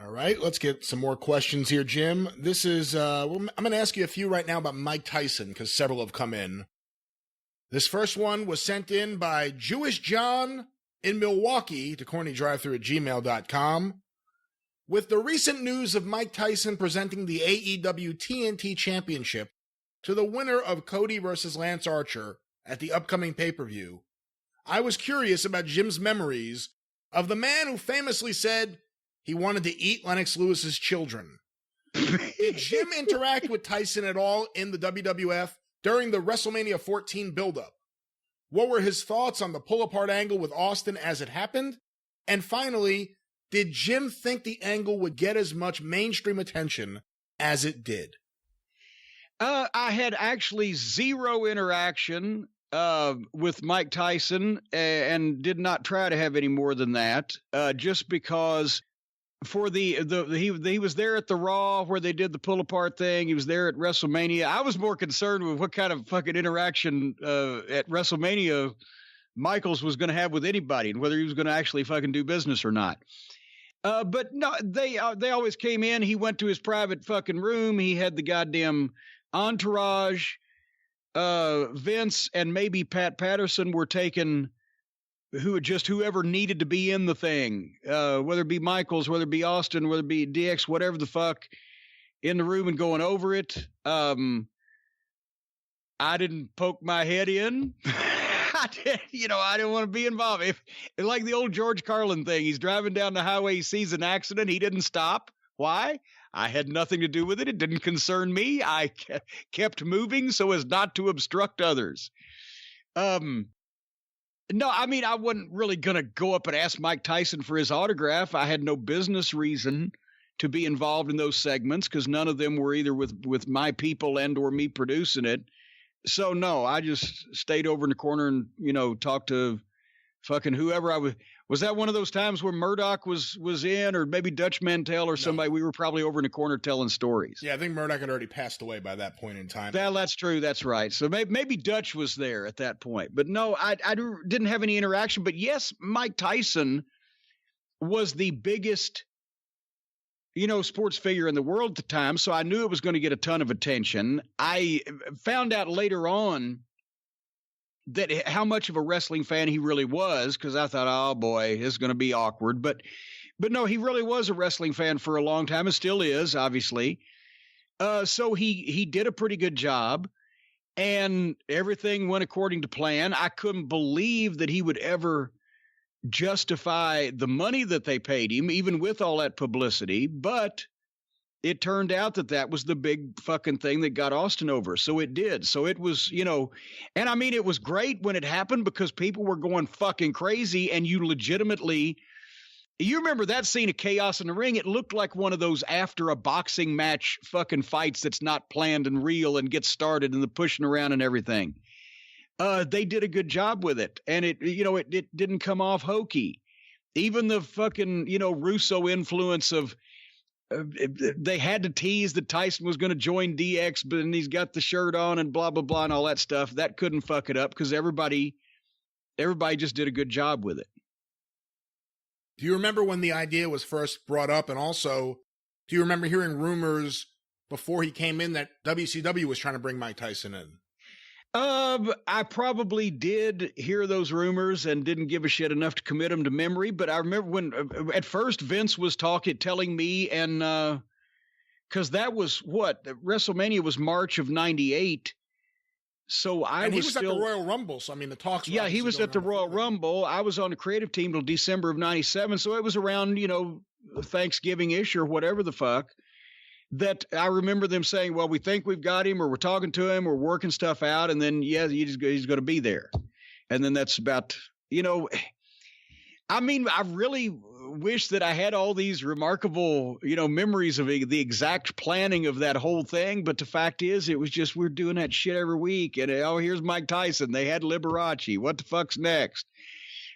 All right, let's get some more questions here, Jim. This is, I'm going to ask you a few right now about Mike Tyson, because several have come in. This first one was sent in by Jewish John in Milwaukee to CornyDriveThru@gmail.com. With the recent news of Mike Tyson presenting the AEW TNT Championship to the winner of Cody versus Lance Archer at the upcoming pay-per-view, I was curious about Jim's memories of the man who famously said he wanted to eat Lennox Lewis's children. Did Jim interact with Tyson at all in the WWF during the WrestleMania 14 build-up? What were his thoughts on the pull-apart angle with Austin as it happened? And finally, did Jim think the angle would get as much mainstream attention as it did? I had actually zero interaction with Mike Tyson and did not try to have any more than that, just because for he was there at the Raw where they did the pull apart thing. He was there at WrestleMania. I was more concerned with what kind of fucking interaction at WrestleMania Michaels was going to have with anybody and whether he was going to actually fucking do business or not. But no, they always came in. He went to his private fucking room. He had the goddamn entourage. Vince and maybe Pat Patterson were taken, whoever needed to be in the thing, whether it be Michaels, whether it be Austin, whether it be DX, whatever the fuck, in the room and going over it. I didn't poke my head in. I didn't want to be involved. If like the old George Carlin thing, he's driving down the highway, he sees an accident, he didn't stop. Why? I had nothing to do with it. It didn't concern me. I kept moving so as not to obstruct others. No, I mean, I wasn't really going to go up and ask Mike Tyson for his autograph. I had no business reason to be involved in those segments because none of them were either with my people and or me producing it. So no, I just stayed over in the corner and, talked to fucking whoever I was. Was that one of those times where Murdoch was in, or maybe Dutch Mantell or somebody? No. We were probably over in the corner telling stories. Yeah, I think Murdoch had already passed away by that point in time. That's true. That's right. So maybe Dutch was there at that point. But no, I didn't have any interaction. But yes, Mike Tyson was the biggest, sports figure in the world at the time. So I knew it was going to get a ton of attention. I found out later on that how much of a wrestling fan he really was, because I thought, oh boy, this is going to be awkward. But no, he really was a wrestling fan for a long time and still is, obviously. So he did a pretty good job and everything went according to plan. I couldn't believe that he would ever justify the money that they paid him, even with all that publicity. But it turned out that was the big fucking thing that got Austin over. So it did. So it was, and I mean, it was great when it happened because people were going fucking crazy and you remember that scene of Chaos in the Ring? It looked like one of those after a boxing match fucking fights that's not planned and real and gets started and the pushing around and everything. They did a good job with it. And it didn't come off hokey. Even the fucking, Russo influence of, they had to tease that Tyson was going to join DX, but then he's got the shirt on and blah, blah, blah, and all that stuff. That couldn't fuck it up because everybody just did a good job with it. Do you remember when the idea was first brought up? And also, do you remember hearing rumors before he came in that WCW was trying to bring Mike Tyson in? I probably did hear those rumors and didn't give a shit enough to commit them to memory. But I remember when at first Vince was telling me, and because that was WrestleMania was March of '98. So he was still at the Royal Rumble. So I mean, the talks. Yeah, he was at the Royal Rumble. I was on the creative team till December of '97. So it was around Thanksgiving-ish or whatever the fuck. That I remember them saying, well, we think we've got him, or we're talking to him, or working stuff out. And then, he's going to be there. And then that's about, I mean, I really wish that I had all these remarkable, memories of the exact planning of that whole thing. But the fact is, it was just, we're doing that shit every week. And here's Mike Tyson. They had Liberace. What the fuck's next?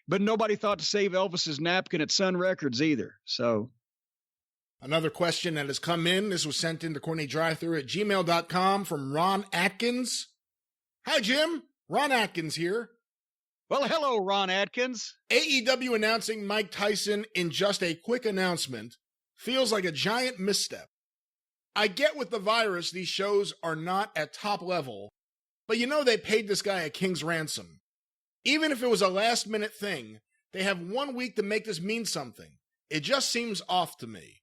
But nobody thought to save Elvis's napkin at Sun Records either. So. Another question that has come in. This was sent in to CornyDriveThru@gmail.com from Ron Atkins. Hi, Jim. Ron Atkins here. Well, hello, Ron Atkins. AEW announcing Mike Tyson in just a quick announcement feels like a giant misstep. I get with the virus these shows are not at top level, but they paid this guy a king's ransom. Even if it was a last-minute thing, they have 1 week to make this mean something. It just seems off to me.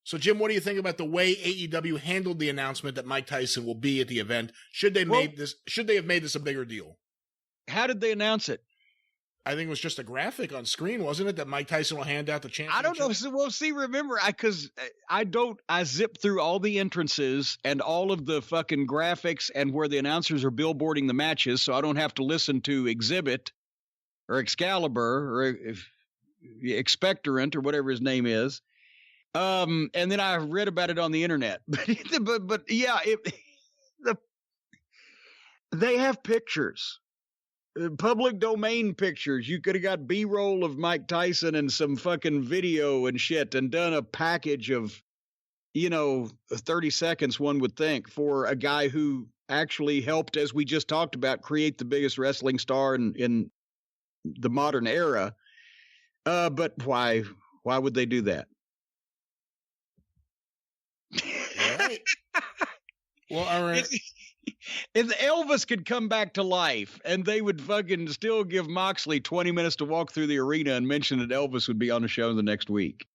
So, Jim, what do you think about the way AEW handled the announcement that Mike Tyson will be at the event? Should they have made this a bigger deal? How did they announce it? I think it was just a graphic on screen, wasn't it? That Mike Tyson will hand out the championship. I don't know. Well, see, remember, I zip through all the entrances and all of the fucking graphics and where the announcers are billboarding the matches, so I don't have to listen to Exhibit or Excalibur or Expectorant or whatever his name is. And then I read about it on the internet. But yeah, they have pictures. Public domain pictures. You could have got B-roll of Mike Tyson and some fucking video and shit and done a package of, 30 seconds, one would think, for a guy who actually helped, as we just talked about, create the biggest wrestling star in the modern era. But why would they do that? All right. Well, all right. If Elvis could come back to life and they would fucking still give Moxley 20 minutes to walk through the arena and mention that Elvis would be on the show the next week.